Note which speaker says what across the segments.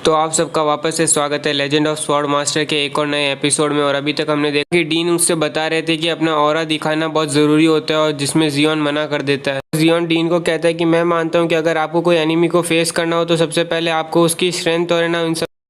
Speaker 1: तो आप सबका वापस से स्वागत है लेजेंड ऑफ स्वॉर्ड मास्टर के एक और नए एपिसोड में। और अभी तक हमने देखा कि डीन उससे बता रहे थे कि अपना ऑरा दिखाना बहुत ज़रूरी होता है, और जिसमें जियोन मना कर देता है। जियोन डीन को कहता है कि मैं मानता हूँ कि अगर आपको कोई एनिमी को फेस करना हो तो सबसे पहले आपको उसकी स्ट्रेंथ और ना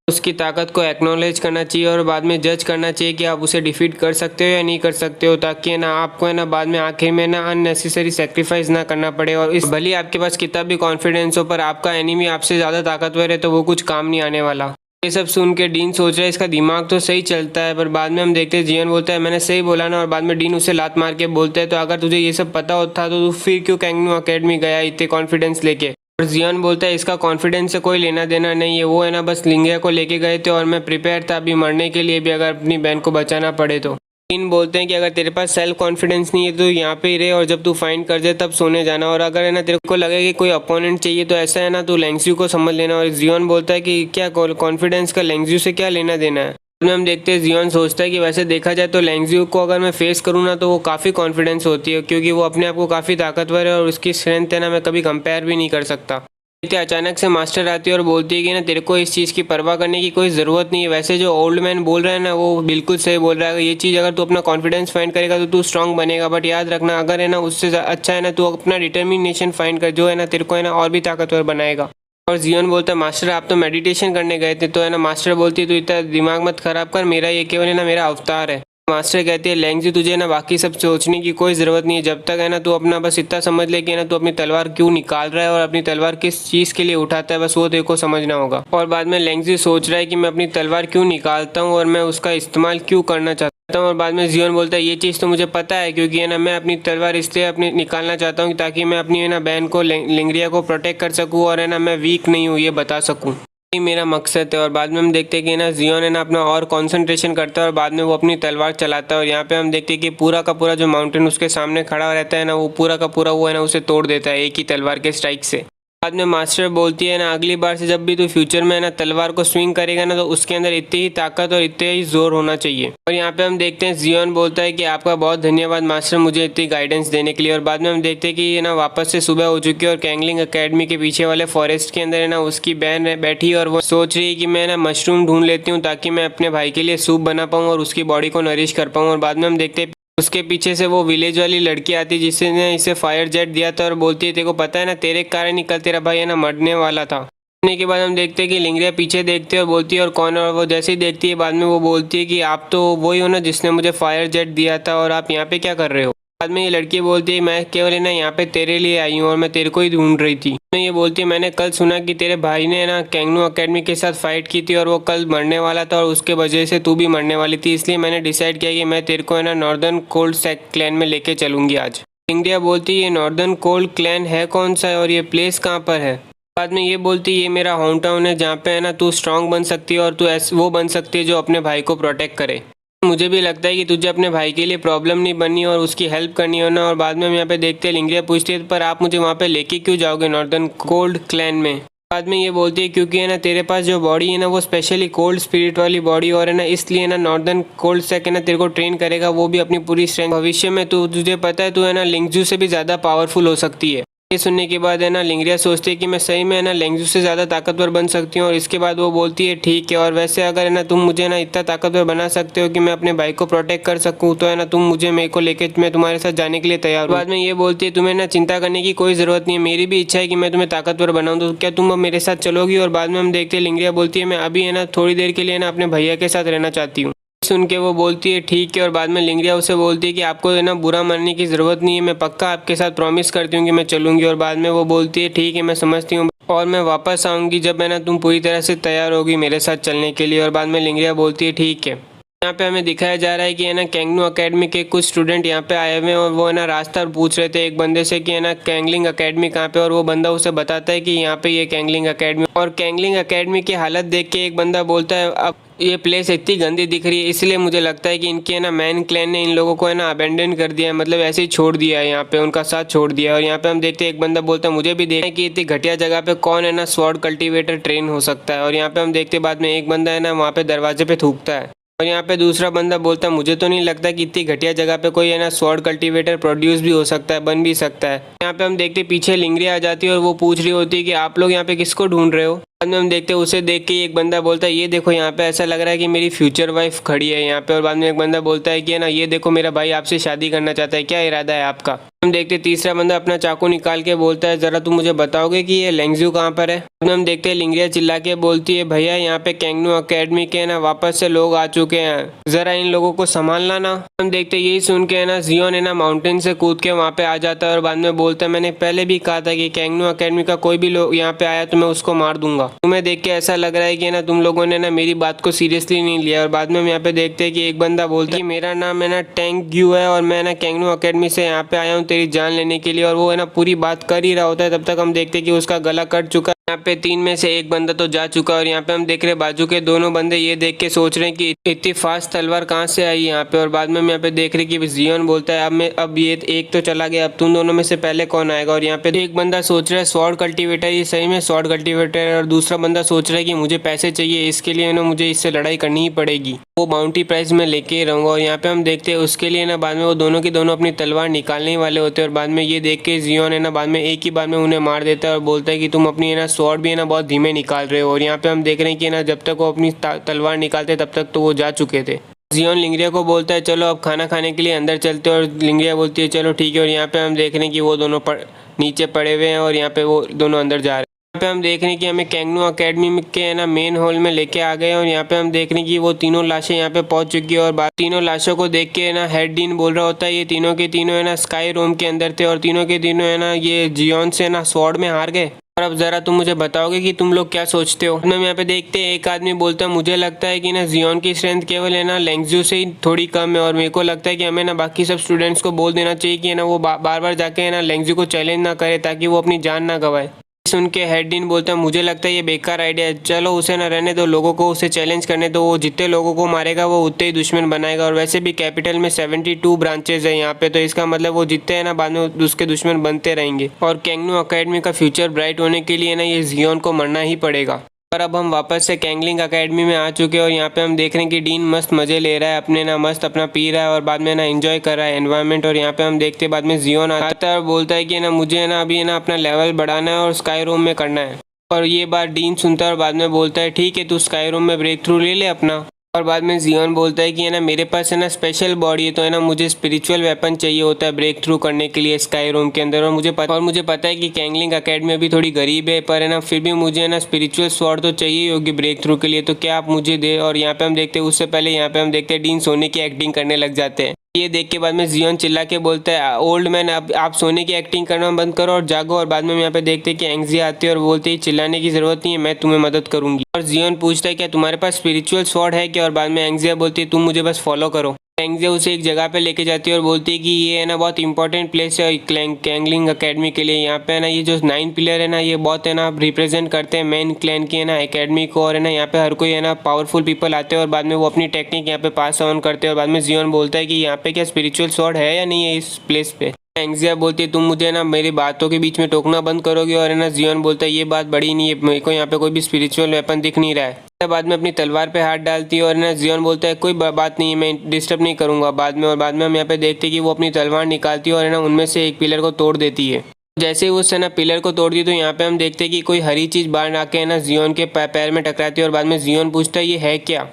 Speaker 1: उसकी ताकत को एक्नॉलेज करना चाहिए, और बाद में जज करना चाहिए कि आप उसे डिफीट कर सकते हो या नहीं कर सकते हो, ताकि ना आपको ना बाद में आखिर में ना अननेसेसरी सेक्रीफाइस ना करना पड़े। और इस भले आपके पास कितना भी कॉन्फिडेंस हो, पर आपका एनिमी आपसे ज़्यादा ताकतवर है तो वो कुछ काम नहीं आने वाला। ये सब सुन के डीन सोच रहा है इसका दिमाग तो सही चलता है, पर बाद में हम देखते हैं जियोन बोलता है मैंने सही बोला ना। और बाद में डीन उसे लात मार के बोलता है तो अगर तुझे ये सब पता होता तो तू फिर क्यों कैंगनू अकेडमी गया इतने कॉन्फिडेंस लेके। और जियोन बोलता है इसका कॉन्फिडेंस से कोई लेना देना नहीं है, वो है ना बस लिंगिया को लेके गए थे और मैं प्रिपेयर था अभी मरने के लिए भी अगर अपनी बहन को बचाना पड़े तो। डीन बोलते हैं कि अगर तेरे पास सेल्फ कॉन्फिडेंस नहीं है तो यहाँ पे ही रहे, और जब तू फाइंड कर जाए तब सोने जाना। और अगर है ना तेरे को लगे कि कोई अपोनेंट चाहिए तो ऐसा है ना तू लेंग्ज्यू को समझ लेना। और जियोन बोलता है कि क्या कॉन्फिडेंस का लेंग्ज्यू से क्या लेना देना है। में हम देखते हैं जियोन सोचता है कि वैसे देखा जाए तो लेंग्ज्यू को अगर मैं फेस करूँ ना तो वो काफ़ी कॉन्फिडेंस होती है, क्योंकि वो अपने आप को काफ़ी ताकतवर है और उसकी स्ट्रेंथ है ना मैं कभी कंपेयर भी नहीं कर सकता। अचानक से मास्टर आती है और बोलती है कि ना तेरे को इस चीज़ की परवाह करने की कोई ज़रूरत नहीं है। वैसे जो ओल्ड मैन बोल रहा है ना वो बिल्कुल सही बोल रहा है। ये चीज़ अगर तू अपना कॉन्फिडेंस फाइंड करेगा तो तू स्ट्रांग बनेगा, बट याद रखना अगर है ना उससे अच्छा है ना तू अपना डिटर्मिनेशन फाइंड कर, जो है ना तेरे को है ना और भी ताकतवर बनाएगा। और जियोन बोलता है मास्टर आप तो मेडिटेशन करने गए थे, तो है ना मास्टर बोलती है तू इतना दिमाग मत खराब कर, मेरा ये केवल है ना मेरा अवतार है। मास्टर कहती है लेंग्जी तुझे ना बाकी सब सोचने की कोई ज़रूरत नहीं है, जब तक है ना तू अपना बस इतना समझ ले कि ना तू अपनी तलवार क्यों निकाल रहा है और अपनी तलवार किस चीज़ के लिए उठाता है, बस वो तेरे को समझना होगा। और बाद में लेंग्जी सोच रहा है कि मैं अपनी तलवार क्यों निकालता हूँ और मैं उसका इस्तेमाल क्यों करना चाहता हूँ। और बाद में जियोन बोलता है ये चीज़ तो मुझे पता है, क्योंकि है ना मैं अपनी तलवार इसलिए अपनी निकालना चाहता हूँ ताकि मैं अपनी है ना बहन को लिंगरिया को प्रोटेक्ट कर सकूँ और है ना मैं वीक नहीं हूँ ये बता सकूँ, यही मेरा मकसद है। और बाद में हम देखते हैं कि ना जियोन है ना अपना और कंसंट्रेशन करता है और बाद में वो अपनी तलवार चलाता है। और यहाँ पे हम देखते हैं कि पूरा का पूरा जो माउंटेन उसके सामने खड़ा रहता है ना वो पूरा का पूरा वो है ना उसे तोड़ देता है एक ही तलवार के स्ट्राइक से। बाद में मास्टर बोलती है ना अगली बार से जब भी तू फ्यूचर में है ना तलवार को स्विंग करेगा ना तो उसके अंदर इतनी ही ताकत और इतने ही जोर होना चाहिए। और यहाँ पे हम देखते हैं जियोन बोलता है कि आपका बहुत धन्यवाद मास्टर मुझे इतनी गाइडेंस देने के लिए। और बाद में हम देखते हैं कि ये ना वापस से सुबह हो चुकी है और कैंगलिंग अकेडमी के पीछे वाले फॉरेस्ट के अंदर है ना उसकी बहन बैठी और वो सोच रही है कि मैं ना मशरूम ढूंढ लेती हूँ ताकि मैं अपने भाई के लिए सूप बना पाऊँ और उसकी बॉडी को नरिश कर पाऊँ। और बाद में हम देखते हैं उसके पीछे से वो विलेज वाली लड़की आती है जिसने इसे फायर जेट दिया था और बोलती है तेरे को पता है ना तेरे कारण ही कल तेरा भाई है ना मरने वाला था। मरने के बाद हम देखते हैं कि लिंगरिया पीछे देखते हैं और बोलती है और कौन है, और वो जैसे ही देखती है बाद में वो बोलती है कि आप तो वही हो ना जिसने मुझे फायर जेट दिया था और आप यहाँ पे क्या कर रहे हो। बाद में ये लड़की बोलती है मैं केवल है ना यहाँ पे तेरे लिए आई हूँ और मैं तेरे को ही ढूंढ रही थी। मैं ये बोलती है मैंने कल सुना कि तेरे भाई ने ना कैंगनू अकेडमी के साथ फाइट की थी और वो कल मरने वाला था और उसके वजह से तू भी मरने वाली थी, इसलिए मैंने डिसाइड किया कि मैं तेरे को है ना नॉर्दर्न कोल्ड क्लैन में लेके चलूंगी आज। इंडिया बोलती है ये नॉर्दर्न कोल्ड क्लैन है कौन सा है और ये प्लेस कहाँ पर है। बाद में ये बोलती है ये मेरा होम टाउन है जहाँ पे है ना तू स्ट्रांग बन सकती है और तू वो बन सकती है जो अपने भाई को प्रोटेक्ट करे। मुझे भी लगता है कि तुझे अपने भाई के लिए प्रॉब्लम नहीं बननी और उसकी हेल्प करनी हो ना। और बाद में हम यहाँ पे देखते हैं लिंगरिया पूछती है पर आप मुझे वहाँ पे लेके क्यों जाओगे नॉर्दर्न कोल्ड क्लैन में। बाद में ये बोलती है क्योंकि है ना तेरे पास जो बॉडी है ना वो स्पेशली कोल्ड स्पिरिट वाली बॉडी और है ना इसलिए ना नॉर्दर्न कोल्ड सेक है ना तेरे को ट्रेन करेगा, वो भी अपनी पूरी स्ट्रेंथ। भविष्य में तुझे पता है तू है ना लिंगजू से भी ज़्यादा पावरफुल हो सकती है। ये सुनने के बाद है ना लिंगरिया सोचती है कि मैं सही में है ना लेंग्जू से ज़्यादा ताकतवर बन सकती हूँ। और इसके बाद वो बोलती है ठीक है, और वैसे अगर है ना तुम मुझे ना इतना ताकतवर बना सकते हो कि मैं अपने भाई को प्रोटेक्ट कर सकूँ तो है ना तुम मुझे मेरे को लेके मैं तुम्हारे साथ जाने के लिए तैयार हूँ। बाद में ये बोलती है तुम्हें ना चिंता करने की कोई ज़रूरत नहीं है, मेरी भी इच्छा है कि मैं तुम्हें ताकतवर बनाऊँ, तो क्या तुम अब मेरे साथ चलोगी। और बाद में हम देखते हैं लिंगरिया बोलती है मैं अभी है ना थोड़ी देर के लिए ना अपने भैया के साथ रहना चाहती हूँ। सुन के वो बोलती है ठीक है। और बाद में लिंगरिया उसे बोलती है कि आपको है ना बुरा मानने की ज़रूरत नहीं है, मैं पक्का आपके साथ प्रॉमिस करती हूँ कि मैं चलूँगी। और बाद में वो बोलती है ठीक है मैं समझती हूँ और मैं वापस आऊँगी जब है ना तुम पूरी तरह से तैयार होगी मेरे साथ चलने के लिए। और बाद में लिंगरिया बोलती है ठीक है। यहाँ पे हमें दिखाया जा रहा है कि है ना कैंगनू अकेडमी के कुछ स्टूडेंट यहाँ पे आए हुए हैं और वो है ना रास्ता पूछ रहे थे एक बंदे से कि है ना कैंगलिंग अकेडमी कहाँ पे, और वो बंदा उसे बताता है कि यहाँ पे ये कैंगलिंग अकेडमी। और कैंगलिंग अकेडमी की हालत देख के एक बंदा बोलता है अब ये प्लेस इतनी गंदी दिख रही है, इसलिए मुझे लगता है कि इनके है ना मैन क्लैन ने इन लोगों को है ना अबेंडन कर दिया है, मतलब ऐसे ही छोड़ दिया है यहाँ पे, उनका साथ छोड़ दिया है। और यहाँ पे हम देखते हैं एक बंदा बोलता है मुझे भी देखना है कि इतनी घटिया जगह पे कौन है ना स्वॉर्ड कल्टीवेटर ट्रेन हो सकता है। और यहाँ पे हम देखते बाद में एक बंदा है ना वहाँ पे दरवाजे पे थूकता है और यहाँ पे दूसरा बंदा बोलता है मुझे तो नहीं लगता कि इतनी घटिया जगह पे कोई है ना स्वॉर्ड कल्टीवेटर प्रोड्यूस भी हो सकता है, बन भी सकता है। यहाँ पे हम देखते पीछे लिंगरिया आ जाती है और वो पूछ रही होती है कि आप लोग यहाँ पे किसको ढूंढ रहे हो। बाद में हम देखते हैं उसे देख के एक बंदा बोलता है ये देखो यहाँ पे ऐसा लग रहा है कि मेरी फ्यूचर वाइफ खड़ी है यहाँ पे। और बाद में एक बंदा बोलता है कि ना ये देखो मेरा भाई आपसे शादी करना चाहता है, क्या इरादा है आपका। हम देखते हैं तीसरा बंदा अपना चाकू निकाल के बोलता है जरा तुम मुझे बताओगे कि ये लेंगजू कहाँ पर है। हम देखते हैं लिंगरिया चिल्ला के बोलती है भैया यहाँ पे कैंगनू अकेडमी के ना वापस से लोग आ चुके हैं, जरा इन लोगों को संभालना ना। हम देखते हैं यही सुन के ना जियोन है ना माउंटेन से कूद के वहाँ पे आ जाता है और बाद में बोलता है मैंने पहले भी कहा था कि कैंगनू अकेडमी का कोई भी लोग यहाँ पे आया तो मैं उसको मार दूंगा। तुम्हें देख के ऐसा लग रहा है कि ना तुम लोगों ने ना मेरी बात को सीरियसली नहीं लिया। और बाद में हम यहाँ पे देखते हैं कि एक बंदा बोलता है कि मेरा नाम है ना टैंक ग्यू है और मैं ना कैंगनू अकेडमी से यहाँ पे आया हूँ तेरी जान लेने के लिए। और वो है ना पूरी बात कर ही रहा होता है, तब तक हम देखते हैं कि उसका गला कट चुका है। यहाँ पे 3 में से एक बंदा तो जा चुका है और यहाँ पे हम देख रहे हैं बाजू के दोनों बंदे ये देख के सोच रहे हैं कि इतनी फास्ट तलवार कहाँ से आई यहाँ पे। और बाद में हम यहाँ पे देख रहे हैं कि जियोन बोलता है अब ये एक तो चला गया, अब तुम दोनों में से पहले कौन आएगा। और यहाँ पे एक बंदा सोच रहा है स्वॉर्ड कल्टीवेटर, ये सही में स्वॉर्ड कल्टीवेटर है। और दूसरा बंदा सोच रहा है कि मुझे पैसे चाहिए, इसके लिए ना मुझे इससे लड़ाई करनी ही पड़ेगी, वो बाउंटी प्राइस में लेके ही रहूंगा। और यहाँ पे हम देखते हैं उसके लिए ना बाद में वो दोनों की दोनों अपनी तलवार निकालने वाले होते हैं। और बाद में ये देख के जियोन है ना बाद में एक ही बार में उन्हें मार देता है और बोलता है कि तुम अपनी है ना स्वॉर्ड भी है ना बहुत धीमे निकाल रहे हो। और यहाँ पे हम देख रहे हैं कि ना जब तक वो अपनी तलवार निकालते तब तक तो वो जा चुके थे। जियोन लिंगरिया को बोलता है चलो अब खाना खाने के लिए अंदर चलते हैं। और लिंगरिया बोलती है चलो ठीक है। और यहाँ पे हम देख रहे हैं कि वो दोनों नीचे पड़े हुए हैं और यहाँ पे वो दोनों अंदर जा रहे हैं। यहाँ पे हम देख रहे हैं कि हमें कैंगनू अकेडमी के है ना मेन हॉल में लेके आ गए। और यहाँ पे हम देख रहे हैं कि वो तीनों लाशें यहाँ पे पहुंच चुकी है। और तीनों लाशों को देख के ना हेड डीन बोल रहा होता है ये तीनों के तीनों है ना स्काई रूम के अंदर थे और तीनों के तीनों है ना ये जियोन से ना स्वॉर्ड में हार गए। और अब जरा तुम मुझे बताओगे कि तुम लोग क्या सोचते हो। हम यहाँ पे देखते हैं एक आदमी बोलता है मुझे लगता है कि ना जियोन की स्ट्रेंथ केवल है ना लेंगजू से ही थोड़ी कम है और मेरे को लगता है कि हमें ना बाकी सब स्टूडेंट्स को बोल देना चाहिए कि ना वो बार बार जाके है ना लेंगजू को चैलेंज ना करे ताकि वो अपनी जान ना गवाए। सुन के हेड डीन बोलता है मुझे लगता है ये बेकार आइडिया है, चलो उसे ना रहने दो, लोगों को उसे चैलेंज करने दो, वो जितने लोगों को मारेगा वो उतने ही दुश्मन बनाएगा। और वैसे भी कैपिटल में 72 ब्रांचेज है यहाँ पे, तो इसका मतलब वो जितने हैं ना बाद में उसके दुश्मन बनते रहेंगे। और कैंगनू अकेडमी का फ्यूचर ब्राइट होने के लिए ना ये जियोन को मरना ही पड़ेगा। पर अब हम वापस से कैंगलिंग अकेडमी में आ चुके हैं और यहाँ पे हम देख रहे हैं कि डीन मस्त मजे ले रहा है अपने ना मस्त अपना पी रहा है और बाद में ना एंजॉय कर रहा है एनवायरनमेंट। और यहाँ पे हम देखते हैं बाद में जियोन आता है और बोलता है कि ना मुझे ना अभी ना अपना लेवल बढ़ाना है और स्काई रूम में करना है। और ये बात डीन सुनता है और बाद में बोलता है ठीक है तू स्काई रूम में ब्रेक थ्रू ले ले अपना। और बाद में जियोन बोलता है कि है ना मेरे पास है ना स्पेशल बॉडी है तो है ना मुझे स्पिरिचुअल वेपन चाहिए होता है ब्रेक थ्रू करने के लिए स्काई रूम के अंदर। और मुझे पता है कि कैंगलिंग अकेडमी अभी थोड़ी गरीब है पर है ना फिर भी मुझे है ना स्पिरिचुअल स्वॉर्ड तो चाहिए ही होगी ब्रेक थ्रू के लिए, तो क्या आप मुझे दे। और यहाँ पे हम देखते हैं उससे पहले यहाँ पे हम देखते हैं डीन सोने की एक्टिंग करने लग जाते हैं। ये देख के बाद में जियोन चिल्ला के बोलता है ओल्ड मैन अब आप सोने की एक्टिंग करना बंद करो और जागो। और बाद में हम यहाँ पे देखते हैं कि एंग्जिया आती है और बोलते हैं चिल्लाने की जरूरत नहीं है, मैं तुम्हें मदद करूंगी। और जियोन पूछता है क्या तुम्हारे पास स्पिरिचुअल स्वॉर्ड है क्या। और बाद में एंग्जिया बोलती है तुम मुझे बस फॉलो करो। एंग्जिया उसे एक जगह पे लेके जाती है और बोलती है कि ये है ना बहुत इंपॉर्टेंट प्लेस है कैंगलिंग अकेडमी के लिए। यहाँ पे है ना ये जो 9 पिलर है ना ये बहुत है ना रिप्रेजेंट करते हैं मेन क्लैन की है ना एकेडमी को। और है ना यहाँ पे हर कोई है ना पावरफुल पीपल आते हैं और बाद में वो अपनी टेक्निक यहाँ पे पास ऑन करते हैं। और बाद में जियोन बोलता है कि यहाँ पे क्या स्पिरिचुअल स्वॉर्ड है या नहीं है इस प्लेस पे। एंग्जिया बोलती है तुम मुझे ना मेरी बातों के बीच में टोकना बंद करोगे। और है ना जियोन बोलता है ये बात बड़ी नहीं है, मेरे को यहाँ पे कोई भी स्पिरिचुअल वेपन दिख नहीं रहा है। बाद में अपनी तलवार पे हाथ डालती है और ना जियोन बोलता है कोई बात नहीं है मैं डिस्टर्ब नहीं करूंगा बाद में। और बाद में हम यहाँ पे देखते हैं कि वो अपनी तलवार निकालती है और है ना उनमें से एक पिलर को तोड़ देती है। जैसे ही उससे ना पिलर को तोड़ दी तो यहाँ पे हम देखते हैं कि कोई हरी चीज बाहर आके है ना जियोन के पैर में टकराती है। और बाद में जियोन पूछता है ये है क्या।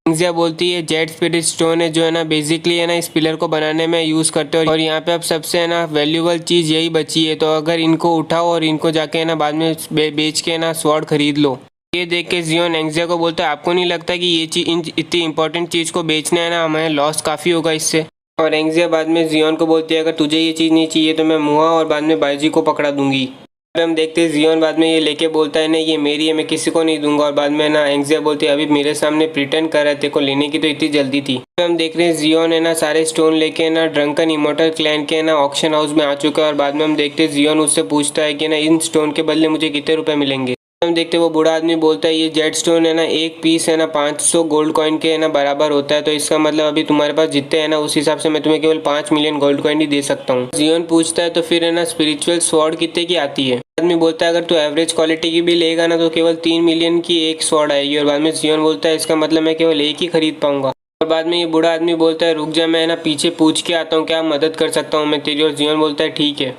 Speaker 1: एंग्जिया बोलती है जेड स्पिरिट स्टोन है जो है ना बेसिकली है ना इस पिलर को बनाने में यूज करते हो और यहाँ पे अब सबसे है ना वैल्यूबल चीज यही बची है, तो अगर इनको उठाओ और इनको जाके है ना बाद में बेच के ना स्वॉर्ड खरीद लो। ये देख के जियोन एंग्जिया को बोलता है आपको नहीं लगता कि ये चीज इतनी इंपॉर्टेंट चीज को बेचना है ना हमें लॉस काफी होगा इससे। और एंग्जिया बाद में जियोन को बोलती है अगर तुझे ये चीज नहीं चाहिए तो मैं मुआ और बाद में बाईजी को पकड़ा दूंगी। हम देखते हैं जियोन बाद में ये लेके बोलता है नहीं ये मेरी है मैं किसी को नहीं दूंगा। और बाद में ना एंग्जिया बोलती है अभी मेरे सामने प्रिटेंड कर रहे थे को लेने की तो इतनी जल्दी थी। हम देख रहे हैं जियोन है ना सारे स्टोन लेके ना ड्रंकन इमोर्टल क्लैन के ना ऑक्शन हाउस में आ चुका है। और बाद में हम देखते हैं जियोन उससे पूछता है कि ना इन स्टोन के बदले मुझे कितने रुपए मिलेंगे। हम देखते हैं वो बूढ़ा आदमी बोलता है ये जेड स्टोन है ना एक पीस है ना 500 गोल्ड कॉइन के है ना बराबर होता है, तो इसका मतलब अभी तुम्हारे पास जितने हैं ना उस हिसाब से मैं तुम्हें केवल 5 मिलियन गोल्ड कॉइन ही दे सकता हूँ। जियोन पूछता है तो फिर है ना स्पिरिचुअल स्वॉर्ड कितने की आती है। आदमी बोलता है अगर तू एवरेज क्वालिटी की भी लेगा ना तो केवल 3 मिलियन की एक स्वॉर्ड आएगी। और बाद में जियोन बोलता है इसका मतलब मैं केवल एक ही खरीद पाऊंगा। और बाद में ये बूढ़ा आदमी बोलता है रुक जा मैं ना पीछे पूछ के आता हूँ क्या मदद कर सकता हूँ मैं तेरी। और जियोन बोलता है ठीक है।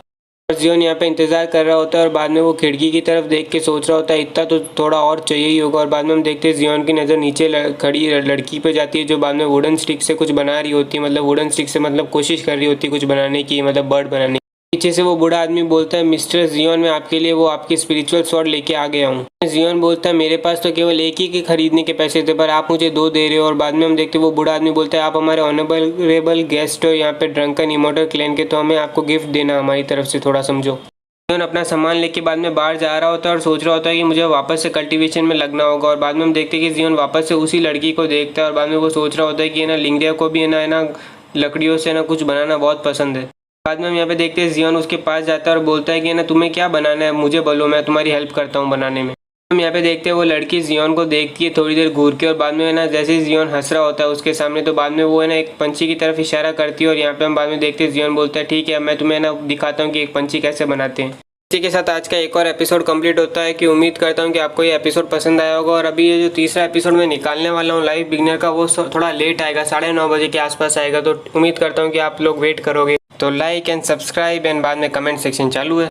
Speaker 1: और जियोन यहाँ पे इंतजार कर रहा होता है और बाद में वो खिड़की की तरफ देख के सोच रहा होता है इतना तो थोड़ा और चाहिए ही होगा। और बाद में हम देखते हैं जियोन की नज़र नीचे खड़ी लड़की पे जाती है जो बाद में वुडन स्टिक से कुछ बना रही होती है, मतलब वुडन स्टिक से मतलब कोशिश कर रही होती है कुछ बनाने की, मतलब बर्ड बनाने की। पीछे से वो बूढ़ा आदमी बोलता है मिस्टर जियोन मैं आपके लिए वो आपकी स्पिरिचुअल स्वॉर्ड लेके आ गया हूँ। जियोन बोलता है मेरे पास तो केवल एक ही के खरीदने के पैसे थे पर आप मुझे 2 दे रहे हो। और बाद में हम देखते हैं वो बूढ़ा आदमी बोलता है आप हमारे ऑनरेबल गेस्ट हो यहाँ पे ड्रंकन इमोर्टल क्लैन के, तो हमें आपको गिफ्ट देना हमारी तरफ से, थोड़ा समझो। जियोन अपना सामान लेके बाद में बाहर जा रहा होता है और सोच रहा होता है कि मुझे वापस से कल्टीवेशन में लगना होगा। और बाद में हम देखते हैं कि जियोन वापस से उसी लड़की को देखता है और बाद में वो सोच रहा होता है कि है ना लिंगडिया को भी है ना लकड़ियों से ना कुछ बनाना बहुत पसंद है। बाद में हम यहाँ पे देखते हैं जियोन उसके पास जाता है और बोलता है कि ना तुम्हें क्या बनाना है मुझे बोलो, मैं तुम्हारी हेल्प करता हूँ बनाने में। हम यहाँ पे देखते हैं वो लड़की जियोन को देखती है थोड़ी देर घूर के और बाद में है ना जैसे ही जियोन हंस रहा होता है उसके सामने तो बाद में वो है ना एक पंछी की तरफ इशारा करती है। और यहाँ पे हम बाद में देखते हैं जियोन बोलता है ठीक है मैं तुम्हें ना दिखाता हूँ कि एक पंछी कैसे बनाते हैं। इसी के साथ आज का एक और एपिसोड कंप्लीट होता है कि उम्मीद करता हूँ कि आपको ये एपिसोड पसंद आया होगा। और अभी ये जो तीसरा एपिसोड मैं निकालने वाला हूँ लाइव बिगनर का वो थोड़ा लेट आएगा, 9:30 बजे के आसपास आएगा, तो उम्मीद करता हूँ कि आप लोग वेट करोगे। तो लाइक एंड सब्सक्राइब एंड बाद में कमेंट सेक्शन चालू है।